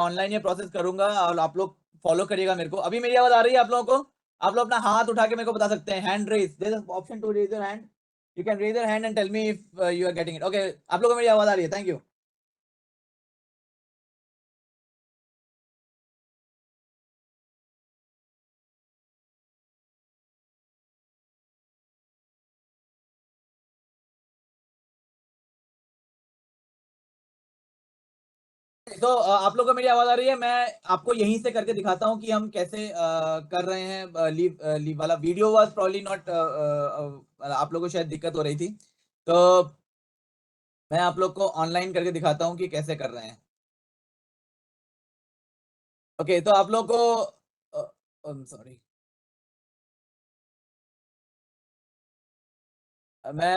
Online ये process करूंगा और आप लोग फॉलो करिएगा मेरे को। अभी मेरी आवाज आ रही है आप लोगों को? आप लोग अपना हाथ उठा के मेरे को बता सकते हैं, hand raise, there is option to raise your hand, you can raise your hand and tell me if you are getting it. Okay, आप लोगों को मेरी आवाज आ रही है? Thank you. तो आप लोगों को मेरी आवाज आ रही है? मैं आपको यहीं से करके दिखाता हूँ कि हम कैसे कर रहे हैं। लीव लीव वाला वीडियो वाज प्रॉब्ली नॉट, आप लोगों को शायद दिक्कत हो रही थी, तो मैं आप लोग को ऑनलाइन करके दिखाता हूँ कि कैसे कर रहे हैं। ओके, तो आप लोग को सॉरी, मैं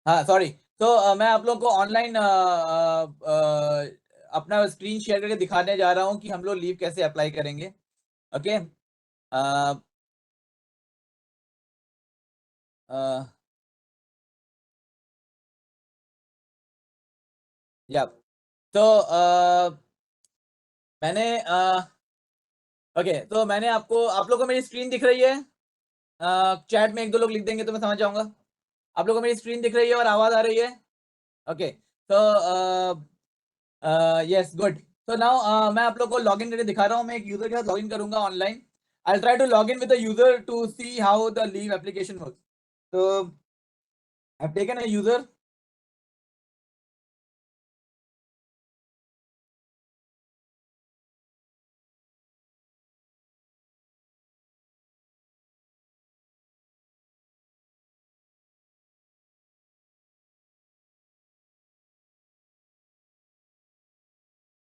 हाँ सॉरी। तो मैं आप लोग को ऑनलाइन अपना स्क्रीन शेयर करके दिखाने जा रहा हूँ कि हम लोग लीव कैसे अप्लाई करेंगे। ओके, या तो मैंने ओके, तो मैंने आपको, आप लोग को मेरी स्क्रीन दिख रही है? चैट में एक दो लोग लिख देंगे तो मैं समझ जाऊंगा। आप लोगों को मेरी स्क्रीन दिख रही है और आवाज आ रही है? ओके, तो यस गुड। तो नाउ मैं आप लोग को लॉगिन करके दिखा रहा हूँ। मैं एक यूजर के साथ लॉगिन करूंगा online. I try to log in with the user to see how the leave application works. तो I have taken a user.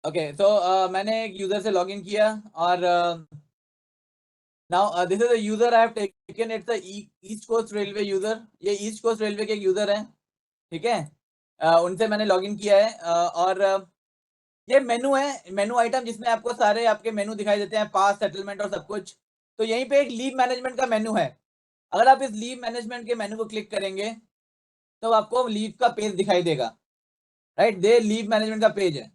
Okay, तो मैंने एक यूजर से लॉगिन किया और now this is a user I have taken. It's a east coast railway user. ये east coast railway के एक यूजर है, ठीक है। उनसे मैंने लॉगिन किया है और ये मेनू है, मेनू आइटम, जिसमें आपको सारे आपके मेनू दिखाई देते हैं, पास, सेटलमेंट और सब कुछ। तो यहीं पे एक लीव मैनेजमेंट का मेनू है। अगर आप इस लीव मैनेजमेंट के मेनू को क्लिक करेंगे तो आपको लीव का पेज दिखाई देगा, राइट। दे लीव मैनेजमेंट का पेज है।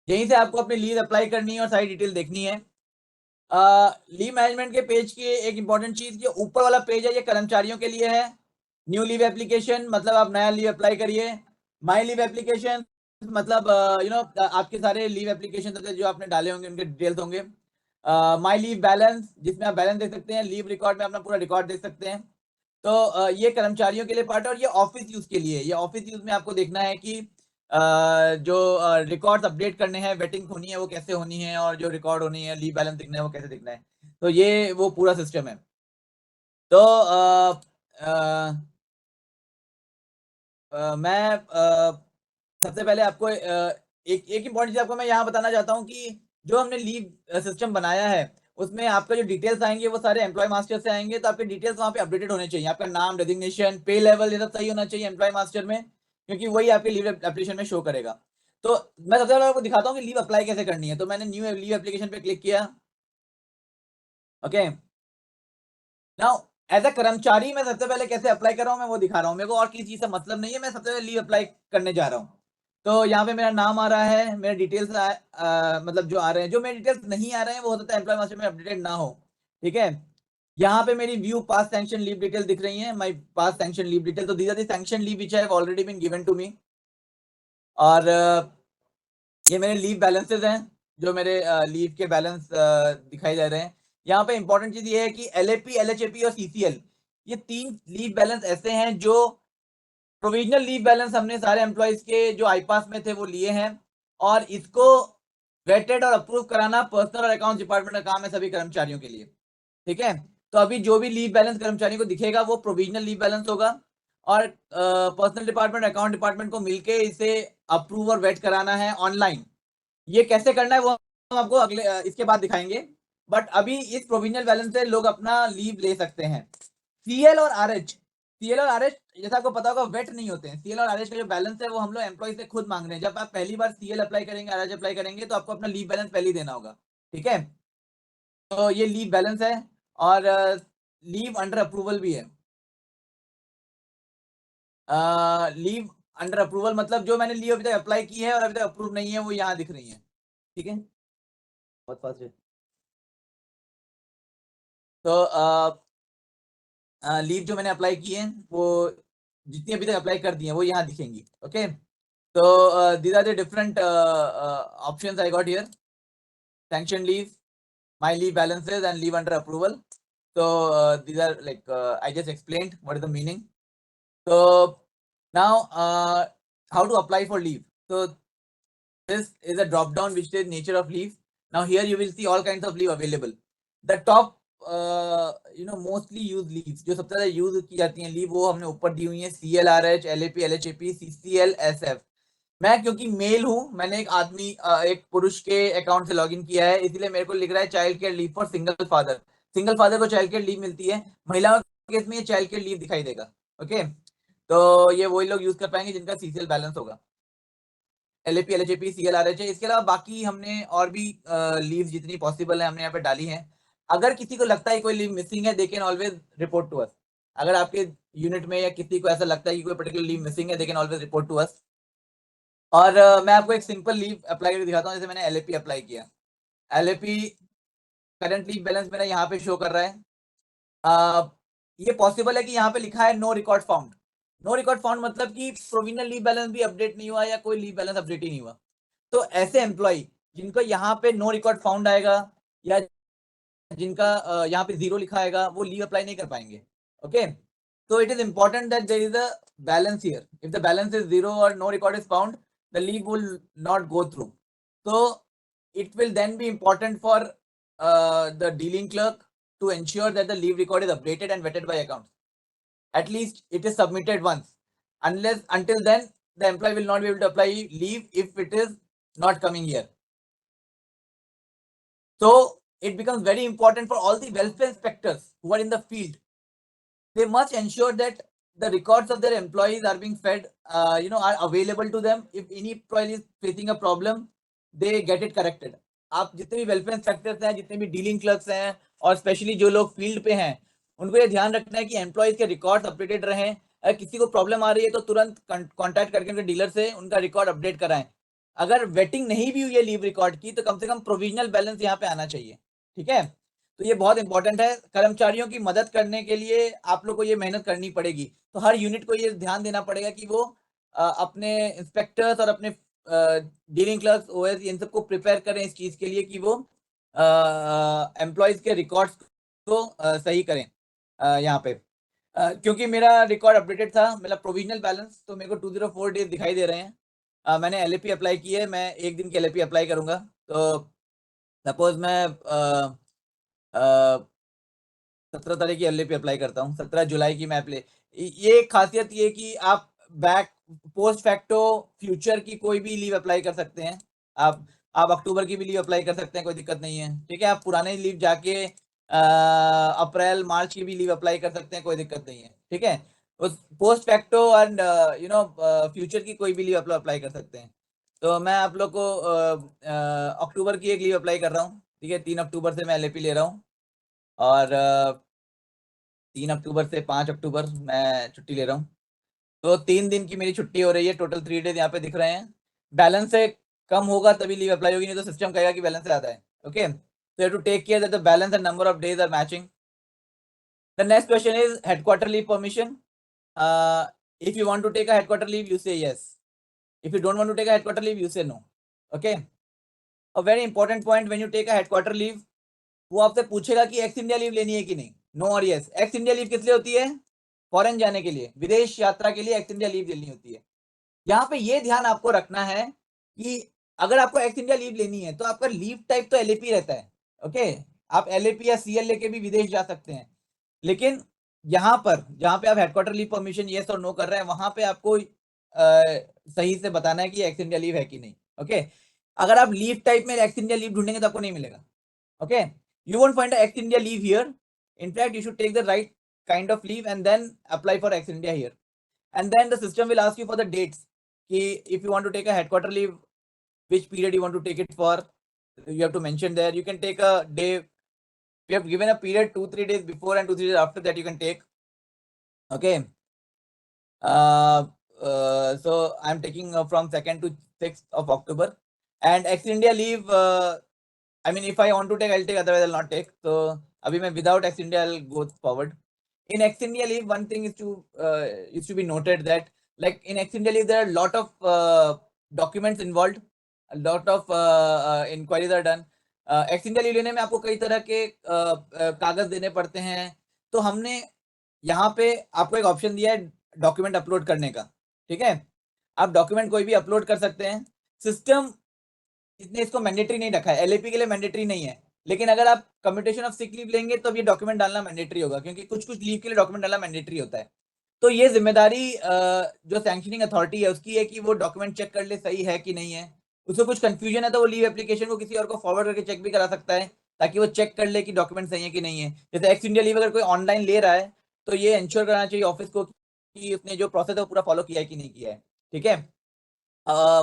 यहीं से आपको अपनी लीव अप्लाई करनी है और सारी डिटेल देखनी है। लीव मैनेजमेंट के पेज की एक इंपॉर्टेंट चीज, ये ऊपर वाला पेज है, ये कर्मचारियों के लिए है। न्यू लीव एप्लीकेशन मतलब आप नया लीव अप्लाई करिए। माई लीव एप्लीकेशन मतलब आपके सारे लीव एप्लीकेशन जो आपने डाले होंगे उनके डिटेल्स होंगे। माई लीव बैलेंस, जिसमें आप बैलेंस देख सकते हैं। लीव रिकॉर्ड में अपना पूरा रिकॉर्ड देख सकते हैं। तो ये कर्मचारियों के लिए पार्ट है और ये ऑफिस यूज के लिए। ये ऑफिस यूज में आपको देखना है कि जो रिकॉर्ड्स अपडेट करने हैं, वेटिंग होनी है वो कैसे होनी है, और जो रिकॉर्ड होनी है, लीव बैलेंस दिखना है वो कैसे दिखना है। तो ये वो पूरा सिस्टम है। तो मैं सबसे पहले आपको एक एक इम्पॉर्टेंट चीज आपको मैं यहाँ बताना चाहता हूँ कि जो हमने लीव सिस्टम बनाया है उसमें आपका जो डिटेल्स आएंगे वो सारे एम्प्लॉय मास्टर से आएंगे। तो आपके डिटेल्स वहाँ पे अपडेटेड होने चाहिए। आपका नाम, डेजिग्नेशन, पे लेवल, ये सब सही होना चाहिए एम्प्लॉय मास्टर में, क्योंकि वही आपके लीव एप्लीकेशन में शो करेगा। तो मैं सबसे पहले आपको दिखाता हूँ कि लीव अप्लाई कैसे करनी है। तो मैंने न्यू लीव एप्लीकेशन पे क्लिक किया। ओके, नाउ एज अ कर्मचारी मैं सबसे पहले कैसे अप्लाई कर रहा हूँ मैं वो दिखा रहा हूँ। मेरे को और किसी चीज से मतलब नहीं है, मैं सबसे पहले लीव अप्लाई करने जा रहा हूँ। तो यहाँ पे मेरा नाम आ रहा है, मेरे डिटेल्स मतलब जो आ रहे हैं। जो मेरे डिटेल्स नहीं आ रहे हैं वो हो सकता है एम्प्लॉय मास्टर में अपडेटेड ना हो, ठीक है। यहाँ पे मेरी view pass sanction leave detail दिख रही है, my pass sanction leave detail. तो these are the sanction leave which have already been given to me. और ये मेरे लीव बैलेंसेस हैं, जो मेरे लीव के बैलेंस दिखाई दे रहे हैं। यहाँ पे इंपॉर्टेंट चीज ये है कि LAP, LHAP और CCL, ये तीन लीव बैलेंस ऐसे हैं जो प्रोविजनल लीव बैलेंस हमने सारे एम्प्लॉयज के जो आईपास में थे वो लिए हैं, और इसको वेटेड और अप्रूव कराना पर्सनल और अकाउंट डिपार्टमेंट का काम है सभी कर्मचारियों के लिए, ठीक है। तो अभी जो भी लीव बैलेंस कर्मचारियों को दिखेगा वो प्रोविजनल लीव बैलेंस होगा, और पर्सनल डिपार्टमेंट, अकाउंट डिपार्टमेंट को मिलके इसे अप्रूव और वेट कराना है ऑनलाइन। ये कैसे करना है वो हम आपको अगले इसके बाद दिखाएंगे। बट अभी इस प्रोविजनल बैलेंस से लोग अपना लीव ले सकते हैं। सीएल और आरएच, सीएल और आरएच जैसा आपको पता होगा वेट नहीं होते हैं। सीएल और आरएच का जो बैलेंस है वो हम लोग एम्प्लॉय से खुद मांग रहे हैं। जब आप पहली बार सीएल अप्लाई करेंगे, आरएच अप्लाई करेंगे, तो आपको अपना लीव बैलेंस पहले ही देना होगा, ठीक है। तो ये लीव बैलेंस है और लीव अंडर अप्रूवल भी है। लीव अंडर अप्रूवल मतलब जो मैंने लीव अभी तक अप्लाई की है और अभी तक अप्रूव नहीं है वो यहाँ दिख रही है। ठीक है, बहुत फास्ट है। तो लीव जो मैंने अप्लाई की है वो जितनी अभी तक अप्लाई कर दी है वो यहाँ दिखेंगी। ओके, तो these are the different options I got here: sanction leave, my leave balances, and leave under approval. So these are like I just explained what is the meaning. So now how to apply for leave. So this is a drop down which says nature of leave. Now here you will see all kinds of leave available. The top mostly used leaves जो सबसे ज्यादा use की जाती हैं leave वो हमने ऊपर दी हुई है: CLRH, LAP, LHAP, CCL, SF। मैं क्योंकि मेल हूं, मैंने एक पुरुष के अकाउंट से लॉगिन किया है, इसलिए मेरे को लिख रहा है child care leave for single father. Single father को चाइल्ड केयर लीव मिलती है, महिलाओं के केस में ये चाइल्ड केयर लीव दिखाई देगा। ओके, तो ये वही लोग यूज कर पाएंगे जिनका CCL बैलेंस होगा। LAP, LHAP, CLRH है। इसके अलावा बाकी हमने और भी लीव जितनी पॉसिबल है हमने यहाँ पे डाली है। अगर किसी को लगता है कोई लीव मिसिंग है, they can always report to us. अगर आपके यूनिट में या किसी को ऐसा लगता है कि कोई पर्टिकुलर लीव मिसिंग है, they can always report to us. और मैं आपको एक सिंपल लीव अप्लाई करके दिखाता हूँ। जैसे मैंने LAP अप्लाई किया, LAP करंट लीव बैलेंस मेरा यहाँ पे शो कर रहा है। ये पॉसिबल है कि यहाँ पे लिखा है no record found. No record found मतलब कि प्रोविजनल लीव बैलेंस भी अपडेट नहीं हुआ या कोई लीव बैलेंस अपडेट ही नहीं हुआ। तो ऐसे एम्प्लॉय जिनको यहाँ पे नो रिकॉर्ड फाउंड आएगा या जिनका यहाँ पे 0 लिखा आएगा वो लीव अप्लाई नहीं कर पाएंगे। Okay, so it is important that there is a balance here. If the balance is 0 or no record is found, the leave will not go through. So it will then be important for the dealing clerk to ensure that the leave record is updated and vetted by accounts. At least it is submitted once. Until then, the employee will not be able to apply leave if it is not coming here. So it becomes very important for all the welfare inspectors who are in the field. They must ensure that the records of their employees are being fed, are available to them. If any employee is facing a problem, they get it corrected. आप जितने भी welfare inspectors हैं, जितने भी dealing clerks हैं और specially जो लोग फील्ड पे हैं, उनको ये ध्यान रखना है कि एम्प्लॉयज के रिकॉर्ड्स अपडेटेड रहें। अगर किसी को प्रॉब्लम आ रही है तो तुरंत कॉन्टैक्ट करके उनके डीलर से उनका रिकॉर्ड अपडेट कराएं। अगर वेटिंग नहीं भी हुई है लीव रिकॉर्ड की तो कम से कम प्रोविजनल बैलेंस यहाँ पे आना चाहिए। ठीक है, तो ये बहुत इंपॉर्टेंट है। कर्मचारियों की मदद करने के लिए आप लोग को ये मेहनत करनी पड़ेगी। तो हर यूनिट को ये ध्यान देना पड़ेगा कि वो अपने इंस्पेक्टर्स और अपने डीलिंग क्लर्क्स, OS, इन सबको प्रिपेयर करें इस चीज के लिए कि वो एम्प्लॉयज के रिकॉर्ड्स को सही करें। यहाँ पे क्योंकि मेरा रिकॉर्ड अपडेटेड था, मेरा प्रोविजनल बैलेंस, तो मेरे को 204 डेज दिखाई दे रहे हैं। मैंने LAP अप्लाई की है, मैं एक दिन के LAP अप्लाई करूंगा। तो सपोज मैं 17 तारीख की LAP अप्लाई करता हूँ, 17 जुलाई की मैं अप्लाई। ये खासियत ये कि आप बैक पोस्ट फैक्टो फ्यूचर की कोई भी लीव अप्लाई कर सकते हैं। आप अक्टूबर की भी लीव अप्लाई कर सकते हैं, कोई दिक्कत नहीं है। ठीक है, आप पुराने लीव जाके अप्रैल मार्च की भी लीव अप्लाई कर सकते हैं, कोई दिक्कत नहीं है। ठीक है, उस पोस्ट फैक्टो एंड फ्यूचर की कोई भी लीव अप्लाई कर सकते हैं। तो मैं आप लोग को अक्टूबर की एक लीव अप्लाई कर रहा हूँ। ठीक है, 3 अक्टूबर से मैं LAP ले रहा हूँ और 3 अक्टूबर से 5 अक्टूबर मैं छुट्टी ले रहा हूँ। तो 3 दिन की मेरी छुट्टी हो रही है, टोटल 3 डेज यहाँ पे दिख रहे हैं। बैलेंस से कम होगा तभी लीव अप्लाई होगी, नहीं तो सिस्टम कहेगा कि बैलेंस से ज्यादा है। Okay, so you have to take care that the balance and number of days are matching. The next question is headquarter leave permission. If you want to take a headquarter leave, you say yes. If you don't want to take a headquarter leave, you say no. Okay, a very important point when you take a headquarter leave, वो आपसे पूछेगा कि x India leave लेनी है कि नहीं। No और yes. X India leave किस लिए होती है? फॉरेन जाने के लिए, विदेश यात्रा के लिए एक्स इंडिया लीव लेनी होती है। यहाँ पे ये ध्यान आपको रखना है कि अगर आपको एक्स इंडिया लीव लेनी है तो आपका लीव टाइप तो LAP रहता है। ओके, आप LAP या CL लेके भी विदेश जा सकते हैं, लेकिन यहाँ पर जहाँ पे आप हेडक्वार्टर लीव परमिशन येस और नो कर रहे हैं वहां पे आपको सही से बताना है कि एक्स इंडिया लीव है कि नहीं। ओके, अगर आप लीव टाइप में एक्स इंडिया लीव ढूंढेंगे तो आपको नहीं मिलेगा। Okay, you won't find a ex India leave here. In fact, you should take the right kind of leave and then apply for ex India here. And then the system will ask you for the dates. If you want to take a headquarter leave, which period you want to take it for, you have to mention there. You can take a day We have given a period 2-3 days before and 2-3 days after that you can take. Okay. So I'm taking from 2nd to 6th of October. And ex India leave, I mean, if I want to take, I'll take, otherwise I'll not take. So abhi मैं without ex India, I'll go forward. In ex India leave, one thing is to be noted that, like, in ex India leave, there are a lot of documents involved, a lot of inquiries are done. X India leave लेने में आपको कई तरह के कागज देने पड़ते हैं। तो हमने यहाँ पे आपको एक ऑप्शन दिया है डॉक्यूमेंट अपलोड करने का, ठीक है। आप डॉक्यूमेंट कोई भी अपलोड कर सकते हैं। सिस्टम इसने इसको मैंडेटरी नहीं रखा है, एलएपी के लिए मैंडेटरी नहीं है, लेकिन अगर आप कम्यूटेशन ऑफ सिक लीव लेंगे तो ये डॉक्यूमेंट डालना मैंडेटरी होगा, क्योंकि कुछ कुछ लीव के लिए डॉक्यूमेंट डालना मैंडेटरी होता है। तो ये जिम्मेदारी जो सैंक्शनिंग अथॉरिटी है उसकी है कि वो डॉक्यूमेंट चेक कर ले सही है कि नहीं है। उसको कुछ कंफ्यूजन है तो वो लीव एप्लीकेशन को किसी और को फॉरवर्ड करके चेक भी करा सकता है, ताकि वो चेक कर ले कि डॉक्यूमेंट सही है कि नहीं है। जैसे एक्स इंडिया लीव अगर कोई ऑनलाइन ले रहा है तो ये इंश्योर करना चाहिए ऑफिस को कि उसने जो प्रोसेस है वो पूरा फॉलो किया है कि नहीं किया है, ठीक है।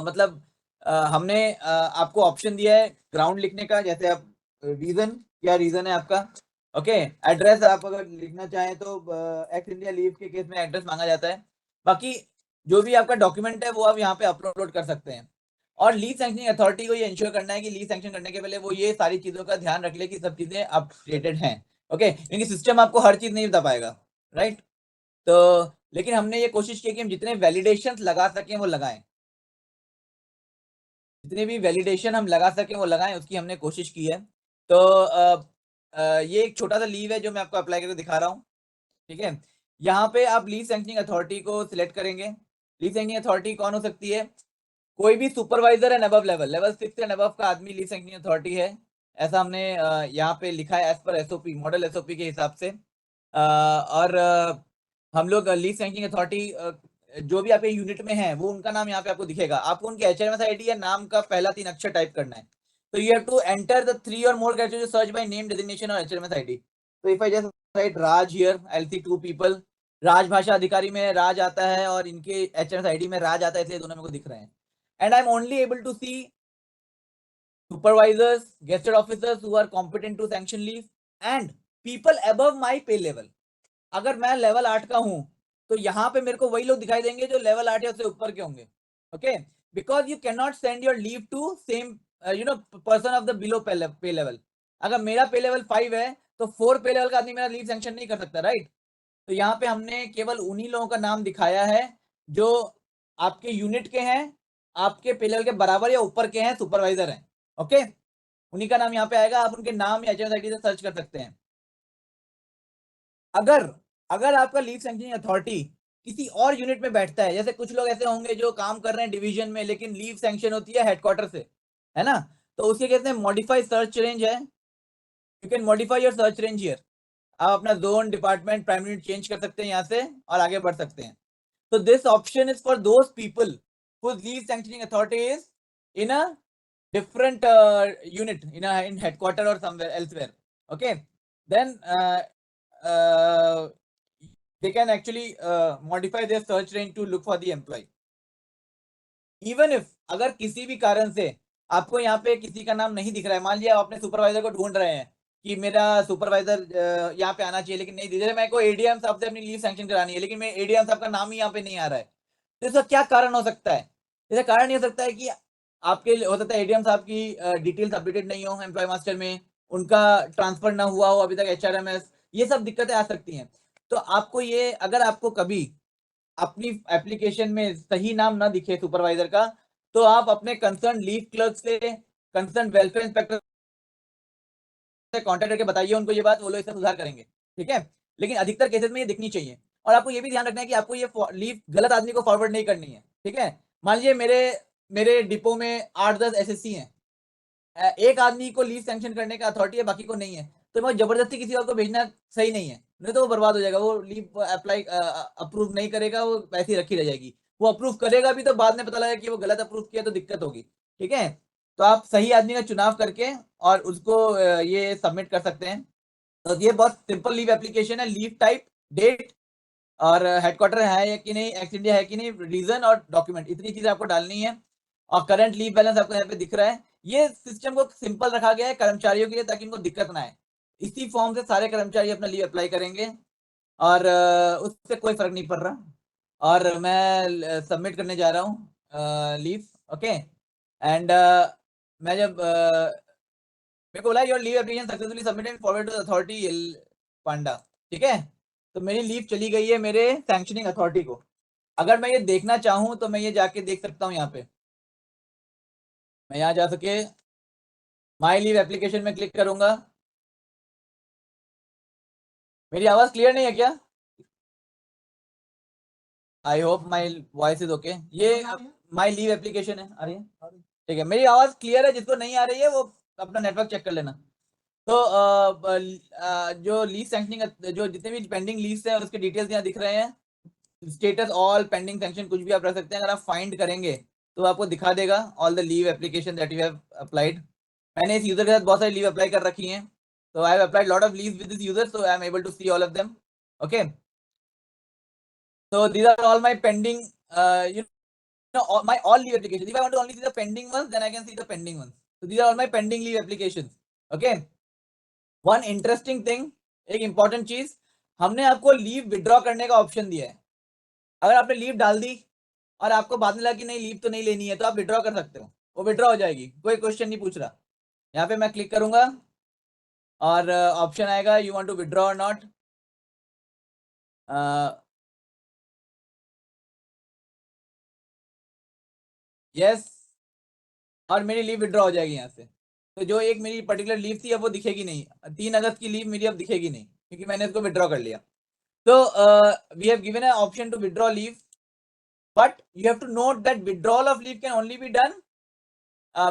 मतलब हमने आपको ऑप्शन दिया है ग्राउंड लिखने का, जैसे आप रीजन, क्या रीजन है आपका, ओके। एड्रेस आप अगर लिखना चाहें तो एक्स इंडिया लीव के केस में एड्रेस मांगा जाता है। बाकी जो भी आपका डॉक्यूमेंट है वो आप यहाँ पे अपलोड कर सकते हैं। और लीव सैंक्शनिंग अथॉरिटी को ये इंश्योर करना है कि लीव सैंक्शन करने के पहले वो ये सारी चीजों का ध्यान रख ले कि सब चीजें अपडेटेड हैं, ओके। क्योंकि सिस्टम आपको हर चीज नहीं बता पाएगा, राइट। तो लेकिन हमने ये कोशिश की कि हम जितने वैलिडेशन लगा सकें वो लगाएं, जितने भी वैलिडेशन हम लगा सकें वो लगाएं, उसकी हमने कोशिश की है। तो ये एक छोटा सा लीव है जो मैं आपको अप्लाई करके दिखा रहा हूँ, ठीक है। यहाँ पे आप लीव सैंक्शनिंग अथॉरिटी को सिलेक्ट करेंगे। लीव सैंक्शनिंग अथॉरिटी कौन हो सकती है? कोई भी supervisor and above level 6 and above का आदमी लीव सैंक्शनिंग अथॉरिटी है, ऐसा हमने यहाँ पे लिखा है as per SOP, model SOP के हिसाब से। और हम लोग लीव सैंक्शनिंग अथॉरिटी जो भी आपके यूनिट में है वो उनका नाम यहाँ पे आपको दिखेगा। आपको उनके एचएमएस आईडी या नाम का पहला 3 अक्षर टाइप करना है। तो you have to enter the 3 or more category search by name, designation or HMS ID. तो if I just write Raj here, I will see 2 people. राजभाषा अधिकारी में राज आता है और इनके एचएमएस आईडी में राज आता है, इसलिए दोनों मेरे को दिख रहे हैं। And I am only able to see supervisors, guested officers who are competent to sanction leave and people above my pay level। अगर मैं लेवल 8 का हूं तो यहाँ पे मेरे को वही लोग दिखाई देंगे जो लेवल 8 या उससे ऊपर के होंगे, okay. Because you can not send your leave to same person of the below pay level. अगर मेरा पे लेवल 5 है तो 4 पे लेवल का आदमी मेरा लीव सैंक्शन नहीं कर सकता, राइट। तो यहाँ पे हमने केवल उन्हीं लोगों का नाम दिखाया है जो आपके यूनिट के हैं, आपके पे लेवल के बराबर या ऊपर के हैं, सुपरवाइजर हैं, ओके। उन्हीं का नाम यहाँ पे आएगा, आप उनके नाम या एचएमएस आईडी से सर्च कर सकते हैं। अगर आपका लीव सैंक्शनिंग अथॉरिटी किसी और यूनिट में बैठता है, जैसे कुछ लोग ऐसे होंगे जो काम कर रहे हैं डिवीजन में लेकिन लीव सैंक्शन होती है हेडक्वार्टर से, है ना, तो उसके कहते हैं मॉडिफाई सर्च रेंज है। You can modify your search range here. आप अपना zone, department, primary unit change कर सकते हैं यहाँ से और आगे बढ़ सकते हैं। तो this option is for those people whose leave sanctioning authority is in a different unit, in headquarter or somewhere elsewhere, okay. Then they can actually modify their search range to look for the employee। even if अगर किसी भी कारण से आपको यहाँ पे किसी का नाम नहीं दिख रहा है, मान लिया आप अपने सुपरवाइजर को ढूंढ रहे हैं कि मेरा सुपरवाइजर यहाँ पे आना चाहिए लेकिन नहीं दिख रहा है, मेरे को एडीएम साहब से अपनी लीव सैंक्शन करानी है लेकिन मेरे एडीएम साहब का नाम ही यहाँ पे नहीं आ रहा है, तो इसका क्या कारण हो सकता है? इसका कारण ये हो सकता है कि आपके हो सकता है एडीएम साहब की डिटेल्स अपडेटेड नहीं हो एम्प्लॉय मास्टर में, उनका ट्रांसफर ना हुआ हो अभी तक एचआरएमएस, ये सब दिक्कतें आ सकती हैं। तो आपको ये, अगर आपको कभी अपनी एप्लीकेशन में सही नाम ना दिखे सुपरवाइजर का, तो आप अपने कंसर्न लीव क्लर्क से, कंसर्न वेलफेयर इंस्पेक्टर से कांटेक्ट करके बताइए उनको ये बात, वो लोग इसका सुधार करेंगे, ठीक है। लेकिन अधिकतर केसेस में ये दिखनी चाहिए। और आपको ये भी ध्यान रखना है कि आपको ये लीव गलत आदमी को फॉरवर्ड नहीं करनी है, ठीक है। मान लीजिए मेरे डिपो में 8-10 एसएससी हैं, एक आदमी को लीव सैंक्शन करने का अथॉरिटी है, बाकी को नहीं है, तो मैं जबरदस्ती किसी और को भेजना सही नहीं है, नहीं तो वो बर्बाद हो जाएगा। वो लीव अप्लाई अप्रूव नहीं करेगा, वो वैसे ही रखी रह जाएगी। वो अप्रूव करेगा भी तो बाद में पता लगेगा कि वो गलत अप्रूव किया, तो दिक्कत होगी, ठीक है। तो आप सही आदमी का चुनाव करके और उसको ये सबमिट कर सकते हैं। तो ये बहुत सिंपल लीव एप्लीकेशन है। लीव टाइप, डेट और हेडक्वार्टर है या कि नहीं, एक्स इंडिया है कि नहीं, रीजन और डॉक्यूमेंट, इतनी चीजें आपको डालनी है। और करंट लीव बैलेंस आपको यहाँ पे दिख रहा है। ये सिस्टम को सिंपल रखा गया है कर्मचारियों के लिए ताकि इनको दिक्कत ना आए। इसी फॉर्म से सारे कर्मचारी अपना लीव अप्लाई करेंगे और उससे कोई फर्क नहीं पड़ रहा। और मैं सबमिट करने जा रहा हूँ लीव। ओके एंड मैं जब मेरे को बोला your leave application successfully submitted forward to authority L Panda. ठीक है, तो मेरी लीव चली गई है मेरे सैंक्शनिंग अथॉरिटी को। अगर मैं ये देखना चाहूँ तो मैं ये जाके देख सकता हूँ। यहाँ पे मैं यहाँ जा सके माई लीव एप्लीकेशन में क्लिक करूंगा। मेरी आवाज क्लियर नहीं है क्या? I hope my voice is okay. ये माई लीव एप्लीकेशन है, आ रही है? ठीक है, मेरी आवाज क्लियर है। जिसको नहीं आ रही है वो अपना नेटवर्क चेक कर लेना। तो जो लीव सैंक्शनिंग जो जितने भी पेंडिंग लीव्स हैं उसके डिटेल्स यहाँ दिख रहे हैं। स्टेटस ऑल पेंडिंग सैंक्शन कुछ भी आप रख सकते हैं। अगर आप फाइंड करेंगे तो आपको दिखा देगा all the leave application that you have applied. मैंने इस यूजर के साथ बहुत सारी लीव अप्लाई कर रखी हैं, तो I have applied lot of leave with this user, so I am able to see all of them. Okay, so these are all my pending you know my all leave applications. If I want to only see the pending ones, then I can see the pending ones. So these are all my pending leave applications. Okay, one interesting thing, एक important चीज, हमने आपको leave withdraw करने का option दिया है। अगर आपने लीव डाल दी और आपको बाद में लगा कि नहीं लीव तो नहीं लेनी है, तो आप विड्रॉ कर सकते हो, वो विड्रॉ हो जाएगी, कोई क्वेश्चन नहीं पूछ रहा। यहाँ पे मैं क्लिक करूंगा और ऑप्शन आएगा यू वांट टू विड्रॉ और नॉट। यस, और मेरी लीव विड्रॉ हो जाएगी यहाँ से। तो जो एक मेरी पर्टिकुलर लीव थी अब वो दिखेगी नहीं। 3 अगस्त की लीव मेरी अब दिखेगी नहीं क्योंकि मैंने इसको विड्रॉ कर लिया। तो we have given a option to withdraw leave, but you have to note that withdrawal of leave can only be done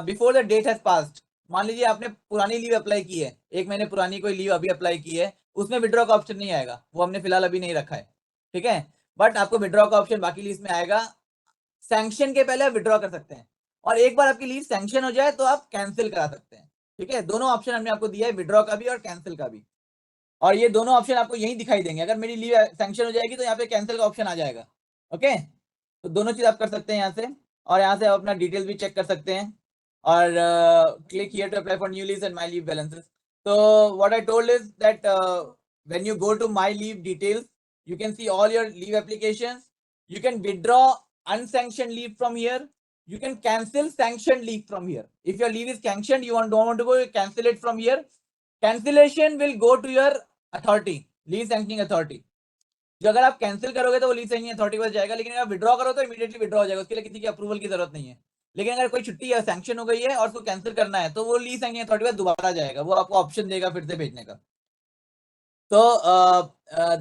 before the date has passed. मान लीजिए आपने पुरानी लीव अप्लाई की है, 1 महीने पुरानी कोई लीव अभी अप्लाई की है, उसमें विड्रॉ का ऑप्शन नहीं आएगा, वो हमने फिलहाल अभी नहीं रखा है। ठीक है, बट आपको विड्रॉ का ऑप्शन बाकी लीव में आएगा। सैंक्शन के पहले आप विड्रॉ कर सकते हैं, और एक बार आपकी लीव सैंक्शन हो जाए तो आप कैंसिल करा सकते हैं। ठीक है, दोनों ऑप्शन हमने आपको दिया है, विड्रॉ का भी और कैंसिल का भी। और ये दोनों ऑप्शन आपको यही दिखाई देंगे। अगर मेरी लीव सैंक्शन हो जाएगी तो यहाँ पे कैंसिल का ऑप्शन आ जाएगा। ओके, तो दोनों चीज आप कर सकते हैं यहाँ से, और यहाँ से आप अपना डिटेल्स भी चेक कर सकते हैं। और click here to apply for new leaves and my leave balances. तो what I told is that when you go to my leave details, you can see all your leave applications. You can withdraw unsanctioned leave from here. You can cancel sanctioned leave from here. If your leave is sanctioned, you don't want to go, you cancel it from here. Cancellation will go to your authority, leave sanctioning authority. जो अगर आप cancel करोगे तो वो leave signing authority पर जाएगा, लेकिन अगर विड्रॉ करो तो इमीडिएटली विड्रॉ हो जाएगा, उसके लिए किसी की अप्रूवल की जरूरत नहीं है। लेकिन अगर कोई छुट्टी या सैंक्शन हो गई है और उसको कैंसिल करना है तो वो लीव साइनिंग अथॉरिटी पर दोबारा जाएगा, वो आपको ऑप्शन देगा फिर से भेजने का। So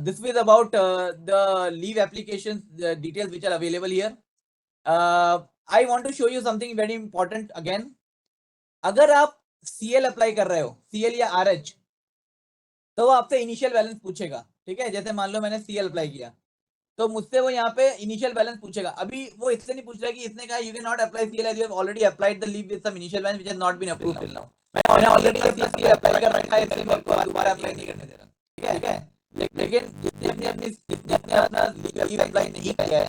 this is about the leave applications details which are available here. I want to show you something very important again. अगर आप CL अप्लाई कर रहे हो, CL या RH, तो वो आपसे इनिशियल बैलेंस पूछेगा। ठीक है, जैसे मान लो मैंने CL अप्लाई किया तो मुझसे वो यहाँ पे इनिशियल बैलेंस पूछेगा। अभी वो इससे नहीं पूछ रहा कि इसने कहा you can not apply CL as you have already applied the leave with some initial balance which has not been approved till now. मैंने ऑलरेडी CL अप्लाई कर रखा है, इसलिए मैं दोबारा अप्लाई नहीं करने दे रहा। ठीक है, लेकिन जितने अपना लीव अप्लाई नहीं किया है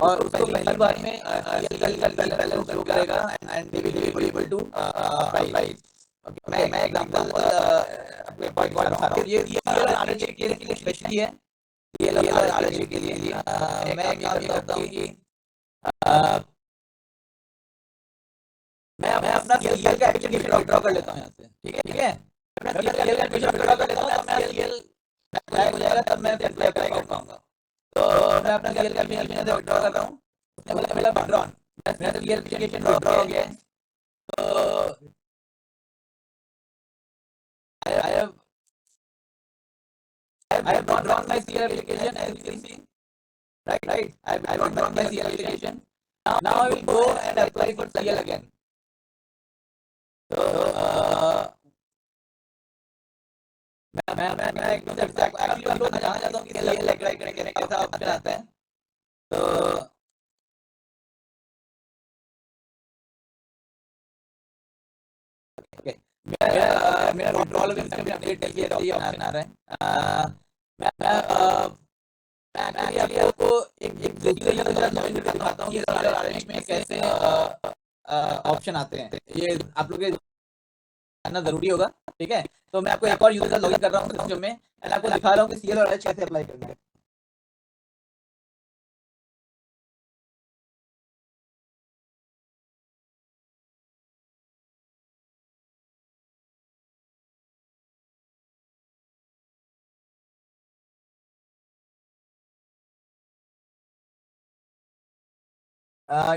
और उसको पहली बार में बैलेंस शुरू करेगा and they will be able to apply. मैं एग्जांपल अपने पॉइंट बता रहा हूं। ये आरएच के लिए स्पेशली है, ये आरएच के लिए मैं काम ये करता हूं कि मैं अपना सीएल का एप्लीकेशन विड्रॉ कर लेता हूं यहाँ से। ठीक है, मैं अपना सीएल का एप्लीकेशन विड्रॉ कर लेता हूं, तब मैं सीएल अप्लाई हो जाएगा, तब मैं अप्लाई कर पाऊंगा। तो मैं अपना सीएल का एप्लीकेशन से विड्रॉ कर रहा हूं, उसने बोला मेरा विड्रॉ, मेरा सीएल एप्लीकेशन विड्रॉ हो गया है। तो I have not drawn my CL application, as you can see. Right. I have not drawn my CL application. Now I will go and apply for CL again. So मैं एकदम actually मैं लोग जानना चाहता हूँ कि CL अप्लाई करने कैसा ऑप्शन आता है। तो मेरा विड्रॉल अपडेट के लिए ये ऑप्शन आ रहा है। मैं आपको एक दिखाता हूँ कि में कैसे ऑप्शन आते हैं। ये आप लोग जानना जरूरी होगा। ठीक है, तो मैं आपको एक और यूजर लॉगिन कर रहा हूँ सिस्टम में एंड आपको दिखा रहा हूँ कि सीएल और एच कैसे अप्लाई करना है।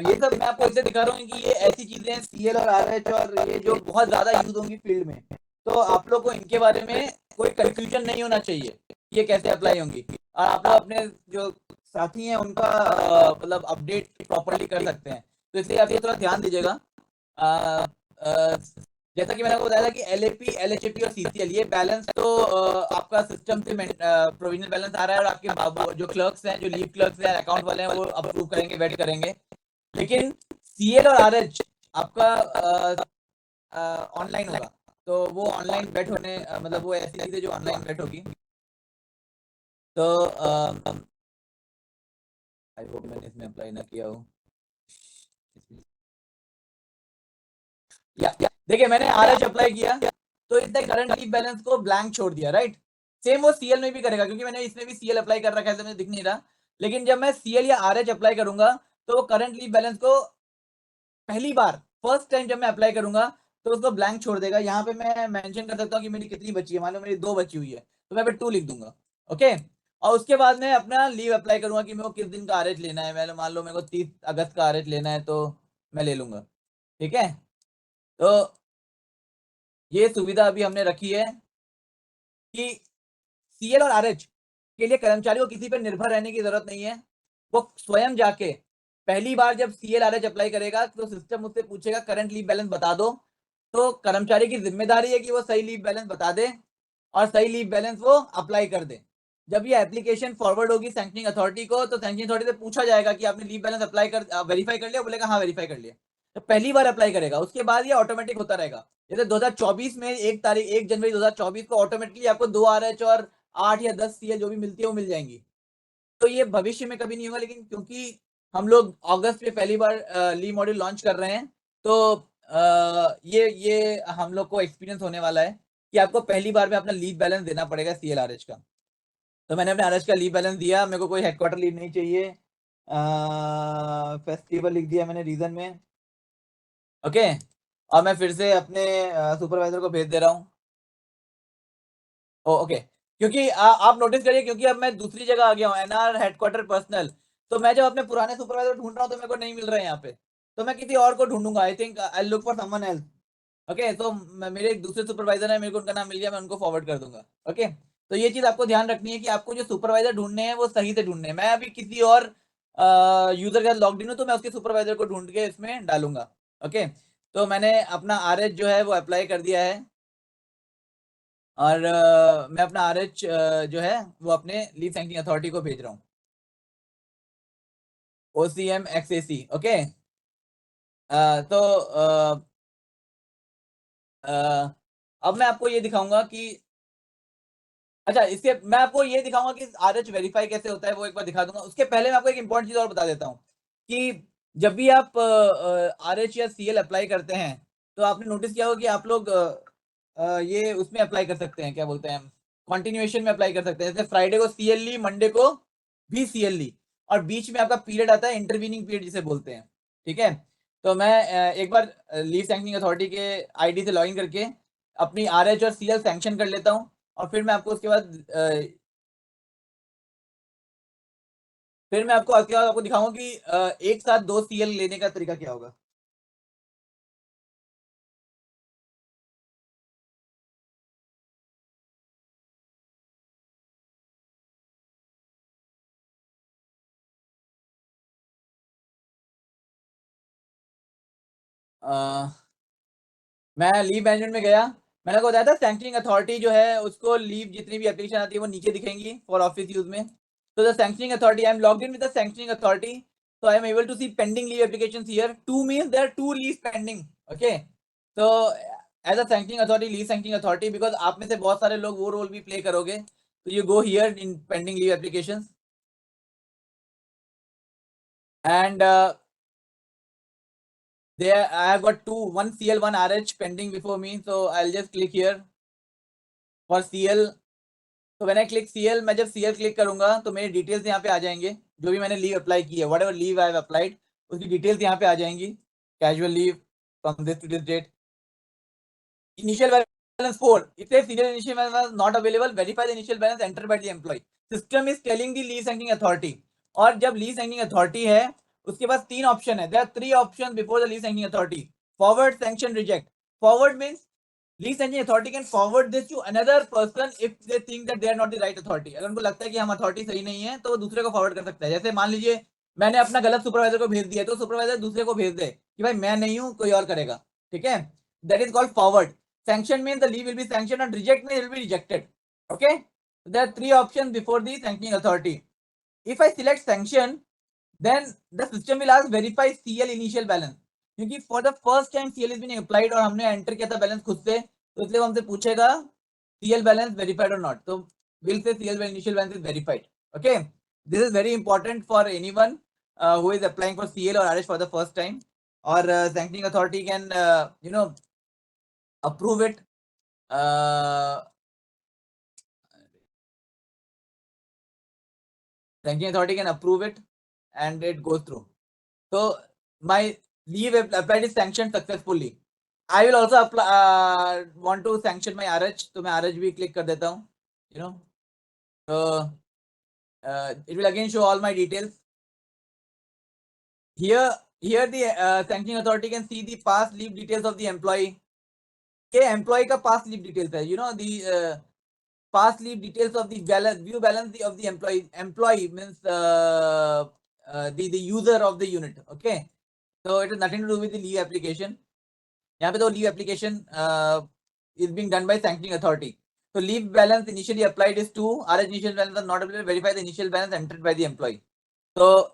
ये सब मैं आपको इसलिए दिखा रहा हूँ कि ये ऐसी चीजें हैं सीएल और आरएच और ये जो बहुत ज्यादा यूज होंगी फील्ड में, तो आप लोग को इनके बारे में कोई कंफ्यूजन नहीं होना चाहिए ये कैसे अप्लाई होंगी, और आप लोग अपने जो साथी हैं उनका मतलब अपडेट प्रॉपरली कर सकते हैं। तो इसलिए आप ये थोड़ा ध्यान दीजिएगा। अ, अ, जैसा कि मैंने आपको बताया था कि एलएपी, एलएचएपी और सीसीएल ये बैलेंस तो आपका सिस्टम से प्रोविजनल बैलेंस आ रहा है, और आपके बाबू जो क्लर्क्स हैं, जो लीव क्लर्क्स हैं, अकाउंट वाले हैं, वो अप्रूव करेंगे, वेट करेंगे। लेकिन सीएल और आरएच आपका ऑनलाइन होगा, तो वो ऑनलाइन बेट होने मतलब वो ऐसी चीजें जो ऑनलाइन बेट होगी। तो आई होप मैंने इसमें अप्लाई ना किया हो। या देखिए मैंने आरएच अप्लाई किया तो इसने करंट लीव बैलेंस को ब्लैंक छोड़ दिया, राइट। सेम वो सीएल में भी करेगा क्योंकि मैंने इसमें भी सीएल अप्लाई कर रखा है, तो मुझे दिख नहीं रहा। लेकिन जब मैं सीएल या आरएच अप्लाई करूंगा तो वो करंट लीव बैलेंस को पहली बार फर्स्ट टाइम जब मैं अप्लाई करूंगा तो उसको ब्लैंक छोड़ देगा। यहाँ पे मैं मेंशन कर सकता हूँ कि मेरी कितनी बची है, मान लो मेरी 2 बची हुई है तो मैं पे 2 लिख दूंगा। ओके, और उसके बाद मैं अपना लीव अप्लाई करूंगा कि मेरे को किस दिन का आरएच लेना है। मैं मान लो मेरे को 30 अगस्त का आरएच लेना है तो मैं ले लूंगा। ठीक है, तो ये सुविधा अभी हमने रखी है कि सीएल और आरएच के लिए कर्मचारी को किसी पर निर्भर रहने की जरूरत नहीं है। वो स्वयं जाके पहली बार जब सीएल आरएच अप्लाई करेगा तो सिस्टम उससे पूछेगा करंट लीव बैलेंस बता दो, तो कर्मचारी की जिम्मेदारी है कि वो सही लीव बैलेंस बता दे और सही लीव बैलेंस वो अप्लाई कर दे। जब ये एप्लीकेशन फॉरवर्ड होगी सैंक्शनिंग अथॉरिटी को तो सैंक्शनिंग अथॉरिटी से पूछा जाएगा कि आपने लीव बैलेंस अप्लाई कर वेरीफाई कर लिया, बोलेगा हाँ वेरीफाई कर लिया, तो पहली बार अप्लाई करेगा। उसके बाद ये ऑटोमेटिक होता रहेगा। जैसे 2024 में 1 जनवरी 2024 को ऑटोमेटिकली आपको 2 आरएच और 8 या 10 सीएल जो भी मिलती है वो मिल जाएंगी। तो ये भविष्य में कभी नहीं होगा, लेकिन क्योंकि हम लोग अगस्त में पहली बार लीव मॉड्यूल लॉन्च कर रहे हैं तो ये हम लोग को एक्सपीरियंस होने वाला है कि आपको पहली बार में अपना लीव बैलेंस देना पड़ेगा सीएलआरएच का। तो मैंने अपने आरएच का लीव बैलेंस दिया, मेरे को कोई हेडक्वार्टर लीव नहीं चाहिए, फेस्टिवल लिख दिया मैंने रीजन में। ओके, और मैं फिर से अपने सुपरवाइजर को भेज दे रहा हूँ। ओके, क्योंकि आप नोटिस करिए क्योंकि अब मैं दूसरी जगह आ गया हूँ, एनआर हेडक्वार्टर पर्सनल। तो मैं जब अपने पुराने सुपरवाइजर ढूंढ रहा हूँ तो मेरे को नहीं मिल रहे हैं यहाँ पे, तो मैं किसी और को ढूंढूंगा। I think I look for someone else. Okay, तो मेरे एक दूसरे सुपरवाइजर है, मेरे को उनका नाम मिल गया, मैं उनको फॉरवर्ड कर दूंगा। ओके, तो ये चीज आपको ध्यान रखनी है कि आपको जो सुपरवाइजर ढूंढने हैं वो सही से ढूंढने हैं। मैं अभी किसी और यूजर का लॉग इन हूँ तो मैं उसके सुपरवाइजर को ढूंढ के इसमें डालूंगा। ओके, तो मैंने अपना आरएच जो है वो अप्लाई कर दिया है, और मैं अपना आरएच जो है वो अपने लीव सैंक्शनिंग अथॉरिटी को भेज रहा हूँ, ओसीएम एक्सएसी। ओके, तो अब मैं आपको ये दिखाऊंगा कि अच्छा, इसके मैं आपको ये दिखाऊंगा कि आरएच वेरीफाई कैसे होता है, वो एक बार दिखा दूंगा। उसके पहले मैं आपको एक इंपॉर्टेंट चीज और बता देता हूँ कि जब भी आप आरएच या सीएल अप्लाई करते हैं तो आपने नोटिस किया होगा कि आप लोग ये उसमें अप्लाई कर सकते हैं, क्या बोलते हैं, कॉन्टिन्यूएशन में अप्लाई कर सकते हैं। जैसे फ्राइडे को सीएल ली, मंडे को भी सीएल ली, और बीच में आपका पीरियड आता है इंटरवीनिंग पीरियड जिसे बोलते हैं। ठीक है, तो मैं एक बार लीव सैंक्शनिंग अथॉरिटी के आईडी से लॉगिन करके अपनी आरएच और सीएल सैंक्शन कर लेता हूँ, और फिर मैं आपको उसके बाद फिर मैं आपको उसके बाद आपको दिखाऊंगा कि एक साथ 2 सीएल लेने का तरीका क्या होगा। मैं लीव मैनेजमेंट में गया, मैंने आपको बताया था सैंक्शनिंग अथॉरिटी जो है उसको लीव जितनी भी एप्लीकेशन आती है वो नीचे दिखेंगी फॉर ऑफिस यूज में। तो the sanctioning authority, I am logged in with the sanctioning authority, so I am able to see pending leave applications here. 2 means there are 2 leaves pending. Okay, so as a sanctioning authority, leave sanctioning authority, because आप में से बहुत सारे लोग वो role भी play करोगे, तो you go here in pending leave applications and There I have got one CL, one RH pending before me, so I'll just click here for CL. तो when I click CL, मैं जब CL click करूंगा तो मेरे details यहाँ पे आ जाएंगे, जो भी मैंने लीव अप्लाई की है, whatever leave I have applied, उसकी डिटेल्स यहाँ पे आ जाएंगी. Casual leave from this to this date. Initial balance 4. It says serial initial balance was not available. Verify the initial balance entered by the employee. System is telling the leave sanction authority. और जब leave sanctioning authority है उसके पास 3 option है. There are 3 option before the leave sanctioning authority. Forward, sanction, reject. Forward means leave sanctioning authority can forward this to another person if they think that they are not the right authority. अगर उनको लगता है कि हम authority सही नहीं है तो वो दूसरे को फॉरवर्ड कर सकता है. जैसे मान लीजिए मैंने अपना गलत सुपरवाइजर को भेज दिया तो सुपरवाइजर दूसरे को भेज दे कि भाई मैं नहीं हूं, कोई और करेगा. ठीक है, that is called forward. Sanction means the leave will be sanctioned, and reject means it will be rejected. Okay, there are 3 options before the sanctioning authority. If I select sanction, then the system will ask verify CL initial balance. क्योंकि for the first time CL is being applied और हमने enter किया था balance खुद से, तो इसलिए हमसे पूछेगा CL balance verified or not. तो we'll say CL initial balance is verified. Okay, this is very important for anyone who is applying for CL or RH for the first time. Or sanctioning authority can approve it. Sanctioning authority can approve it and it goes through. So my leave applied is sanctioned successfully. I will also apply, want to sanction my RH, तो मैं RH भी click कर देता हूँ. You know, so it will again show all my details. Here the sanctioning authority can see the past leave details of the employee. ये employee का past leave details है. You know, the past leave details of the balance, view balance of the employee. Employee means the user of the unit. Okay, so it has nothing to do with the leave application. यहाँ पे तो leave application is being done by sanctioning authority. So leave balance initially applied is 2. RH initial balance is not able to verify the initial balance entered by the employee. So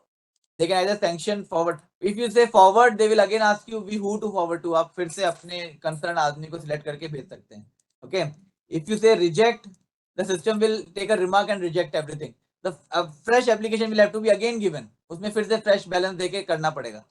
they can either sanction forward. If you say forward, they will again ask you who to forward to. आप फिर से अपने concerned आदमी को select करके भेज सकते हैं. Okay. If you say reject, the system will take a remark and reject everything. The fresh application will have to be again given. उसमें फिर से fresh balance देके करना पड़ेगा.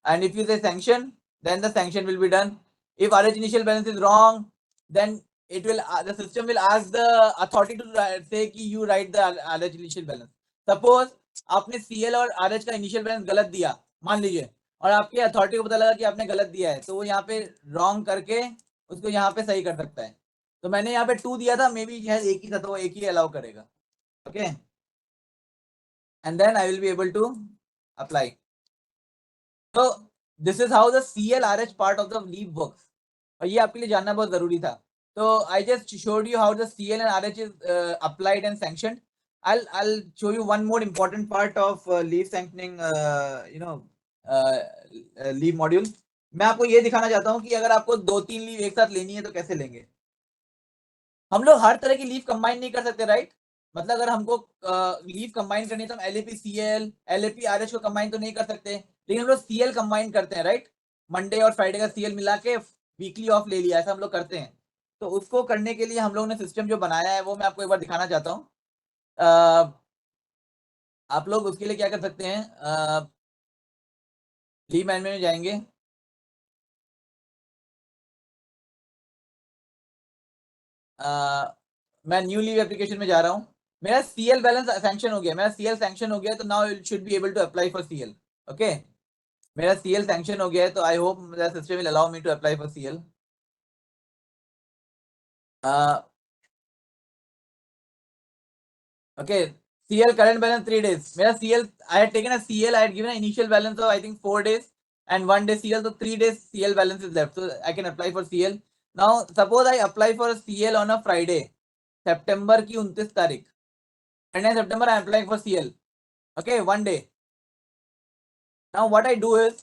And if you say sanction, then the sanction will be done. If RH initial balance is wrong, then it will the system will ask the authority to say कि you write the RH initial balance. Suppose आपने CL और RH का initial balance गलत दिया, मान लीजिए, और आपके अथॉरिटी को पता लगा कि आपने गलत दिया है, तो वो यहाँ पे रॉन्ग करके उसको यहाँ पे सही कर सकता है. तो मैंने यहाँ पे 2 दिया था, मे बी शायद एक ही था, तो वो एक ही अलाउ करेगा. Okay, and then I will be able to apply. तो this is how the CL RH part of the leave works, और ये आपके लिए जानना बहुत जरूरी था. तो I just showed you how the CL and RH is applied and sanctioned. I'll show you one more important part of leave sanctioning, leave module. मैं आपको ये दिखाना चाहता हूँ कि अगर आपको 2-3 लीव एक साथ लेनी है तो कैसे लेंगे. हम लोग हर तरह की लीव कंबाइन नहीं कर सकते, राइट. मतलब अगर हमको लीव कंबाइन करनी है तो हम LAP CL, LAP RH को कंबाइन तो नहीं कर सकते, लेकिन हम लोग CL कंबाइन करते हैं, राइट. मंडे और फ्राइडे का CL मिला के वीकली ऑफ ले लिया, ऐसा हम लोग करते हैं. तो उसको करने के लिए हम लोग ने सिस्टम जो बनाया है वो मैं आपको एक बार दिखाना चाहता हूँ. आप लोग उसके लिए क्या कर सकते हैं, लीव मैनेजमेंट में जाएंगे. मैं न्यू लीव एप्लीकेशन में जा रहा हूँ. मेरा CL बैलेंस सैंक्शन हो गया, मेरा CL सैंक्शन हो गया, तो now it should be able to apply for CL. Okay, मेरा CL सैंक्शन हो गया है, तो I hope the system will allow me to apply for CL. Okay, CL current balance 3 days. मेरा CL, I had taken a CL, I had given an initial balance of I think 4 days and 1 day CL, so 3 days CL balance is left, so I can apply for CL. Now suppose I apply for a CL on a Friday, September की 29 तारीख, 29 September I am applying for CL. Okay, 1 day. Now what I do is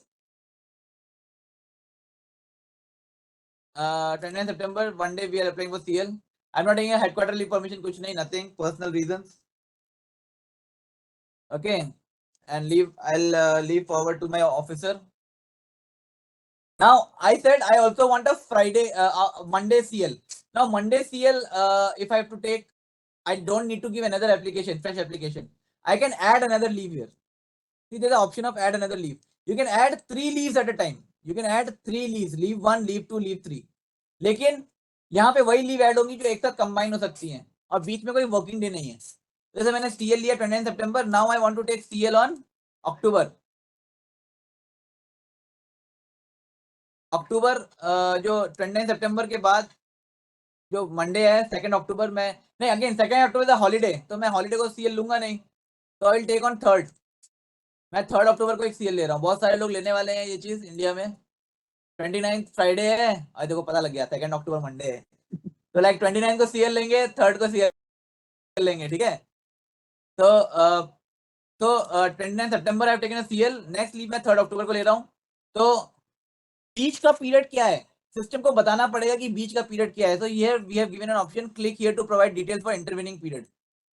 29 September 1 day we are applying for CL. I'm not taking a headquarter leave permission, कुछ नहीं, nothing, personal reasons. Okay, and leave, I'll leave forward to my officer. Now I said I also want a Friday, Monday CL. Now Monday CL, if I have to take, I don't need to give another application, fresh application. I can add another leave here. See, there's an option of add another leave. You can add 3 leaves at a time. You can add 3 leaves, leave 1, leave 2, leave 3, लेकिन यहाँ पे वही leave add होंगी जो एक साथ combine हो सकती हैं और बीच में कोई वर्किंग डे नहीं है। जैसे मैंने CL लिया 29 सितंबर, now I want to take CL on October. अक्टूबर जो 29 सितंबर के बाद जो मंडे है 2 अक्टूबर में, नहीं अगेन 2 अक्टूबर हॉलीडे, तो मैं हॉलीडे को CL लूंगा नहीं, तो I will take on 3rd। मैं 3 अक्टूबर को एक CL ले रहा हूँ, बहुत सारे लोग लेने वाले हैं ये चीज इंडिया में। 29 फ्राइडे है और देखो पता लग गया 2 अक्टूबर मंडे है, तो लाइक 29 को CL लेंगे, 3rd को CL लेंगे, ठीक है। तो 29 सितंबर I have taken a CL, next leave मैं 3 अक्टूबर को ले रहा हूँ। तो बीच का पीरियड क्या है, सिस्टम को बताना पड़ेगा कि बीच का पीरियड क्या है। तो here we have given an option, click here to provide details for intervening period.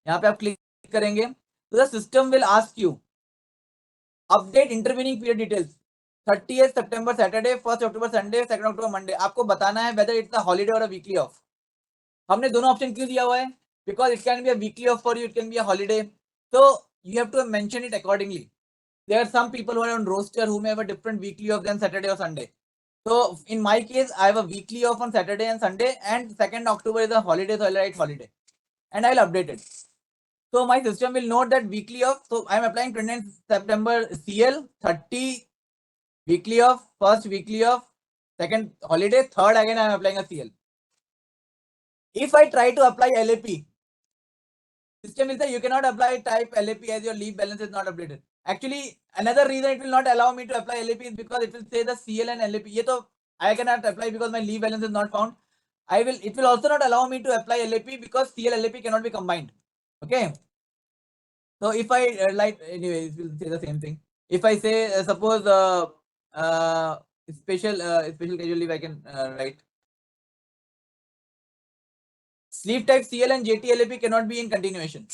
यहाँ पे आप क्लिक करेंगे तो the system will ask you update intervening period details, 30 September Saturday, 1 October Sunday, 2 October Monday. आपको बताना है वेदर इट्स अ हॉलीडे और a weekly off. हमने दोनों ऑप्शन क्यों दिया हुआ है, because it can be a weekly off for you, it can be a holiday, तो you have to mention it accordingly. There are some people who are on roster who may have a different weekly off than Saturday or Sunday. So in my case, I have a weekly off on Saturday and Sunday, and 2 October is a holiday, so I'll write holiday, and I'll update it. So my system will note that weekly off. So I'm applying 29 September CL, 30 weekly off, 1st weekly off, 2nd holiday, 3rd again I'm applying a CL. If I try to apply LAP, system will say you cannot apply type LAP as your leave balance is not updated. Actually, another reason it will not allow me to apply LAP is because it will say the CL and LAP. ये तो I cannot apply because my leave balance is not found. It will also not allow me to apply LAP because CL LAP cannot be combined. Okay. So if I anyway, it will say the same thing. If I say suppose special casual leave, I can write sleeve type CL and JT LAP cannot be in continuation.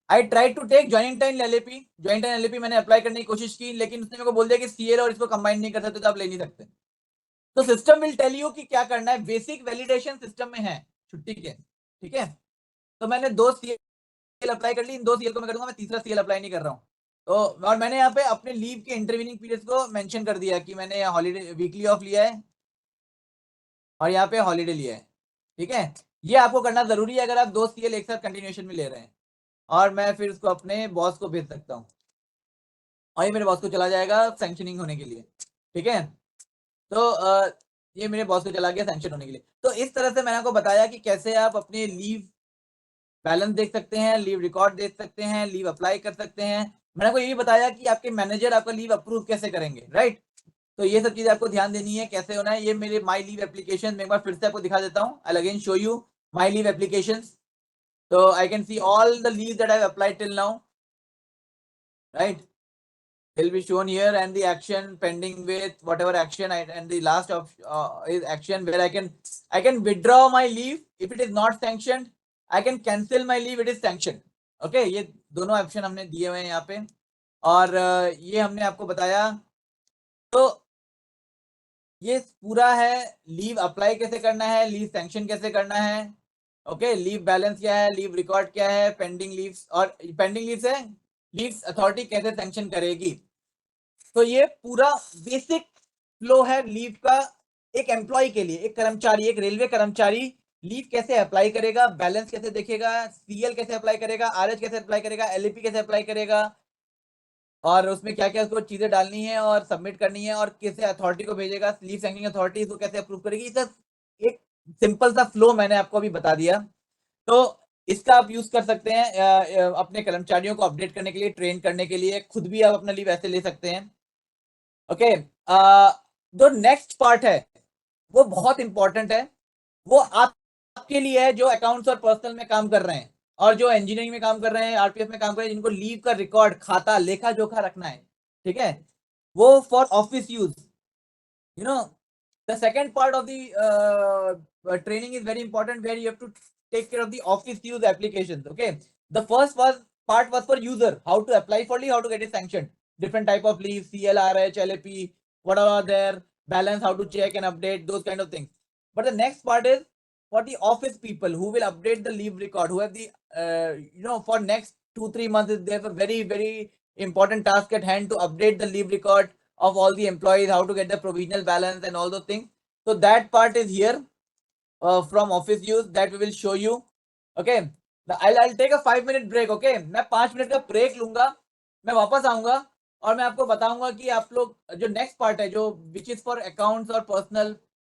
I tried to take joining time LAP, joint time LAP मैंने apply करने की कोशिश की, लेकिन उसने मेरे को बोल दिया कि CL और इसको कंबाइन नहीं कर सकते, तो आप ले नहीं सकते। तो सिस्टम विल टेल यू कि क्या करना है, बेसिक वैलिडेशन सिस्टम में है छुट्टी के, ठीक है। तो मैंने 2 CL अप्लाई कर ली, इन 2 CL को मैं करूंगा, मैं तीसरा CL अप्लाई नहीं कर रहा हूँ। तो और मैंने यहाँ पे अपने लीव के इंटरवीनिंग पीरियड्स को मेंशन कर दिया कि मैंने हॉलीडे वीकली ऑफ लिया है और यहाँ पे हॉलीडे लिया है, ठीक है। ये आपको करना जरूरी है अगर आप 2 CL एक साथ कंटिन्यूएशन में ले रहे हैं, और मैं फिर उसको अपने बॉस को भेज सकता हूँ और ये मेरे बॉस को चला जाएगा सैंक्शनिंग होने के लिए, ठीक है। तो ये मेरे बॉस को चला गया सैंक्शन होने के लिए। तो इस तरह से मैंने आपको बताया कि कैसे आप अपने लीव बैलेंस देख सकते हैं, लीव रिकॉर्ड देख सकते हैं, लीव अप्लाई कर सकते हैं। मैंने आपको ये भी बताया कि आपके मैनेजर आपका लीव अप्रूव कैसे करेंगे, राइट। तो ये सब चीजें आपको ध्यान देनी है, कैसे होना है। ये मेरे माई लीव एप्लीकेशन में एक बार फिर से आपको दिखा देता हूँ। I again show you my leave application. तो I can see all the leave that I have applied till now, right? Will be shown here, and the action pending with whatever action and the last of is action where I can withdraw my leave if it is not sanctioned. I can cancel my leave it is sanctioned. Okay, ये दोनों option हमने दिए हुए हैं यहाँ पे, और ये हमने आपको बताया। तो ये पूरा है, लीव अप्लाई कैसे करना है, लीव सैंक्शन कैसे करना है, ओके, लीव बैलेंस क्या है, लीव रिकॉर्ड क्या है, पेंडिंग लीव्स, और पेंडिंग लीव्स है लीव्स अथॉरिटी कैसे सैंक्शन करेगी। तो ये पूरा बेसिक फ्लो है लीव का। एक एम्प्लॉय के लिए, एक कर्मचारी, एक रेलवे कर्मचारी लीव कैसे अप्लाई करेगा, बैलेंस कैसे देखेगा, CL कैसे अप्लाई करेगा, RH कैसे अप्लाई करेगा, LAP कैसे अप्लाई करेगा, और उसमें क्या क्या उसको चीजें डालनी है और सबमिट करनी है, और कैसे अथॉरिटी को भेजेगा, लीव सैंक्शनिंग अथॉरिटी इसको कैसे अप्रूव करेगी। एक सिंपल सा फ्लो मैंने आपको अभी बता दिया। तो इसका आप यूज कर सकते हैं अपने कर्मचारियों को अपडेट करने के लिए, ट्रेन करने के लिए, खुद भी आप अपना लीव ऐसे ले सकते हैं। ओके, जो नेक्स्ट पार्ट है वो बहुत इंपॉर्टेंट है। वो आपके लिए है जो अकाउंट्स और पर्सनल में काम कर रहे हैं, और जो इंजीनियरिंग में काम कर रहे हैं, RPF में काम कर रहे हैं, जिनको लीव का रिकॉर्ड, खाता, लेखा जोखा रखना है, ठीक है। वो for office use, you know, the second part of the training is very important, where you have to take care of the office use applications. Okay, the first part was for user, how to apply for leave, how to get it sanctioned, different type of leave, CL, RH, LAP, what are there, balance, how to check and update, those kind of things. But the next part is for the office people who will update the leave record, who have the for next 2-3 months they have a very important task at hand to update the leave record, of all the employees, how to get the provisional balance and all those things. So that part is here from office use that we will show you. Okay, I'll take a 5 minute break. Okay, मैं 5 minute का break लूंगा, मैं वापस आऊंगा और मैं आपको बताऊंगा कि आप लोग जो नेक्स्ट पार्ट है जो विच इज फॉर अकाउंट्स और पर्सनल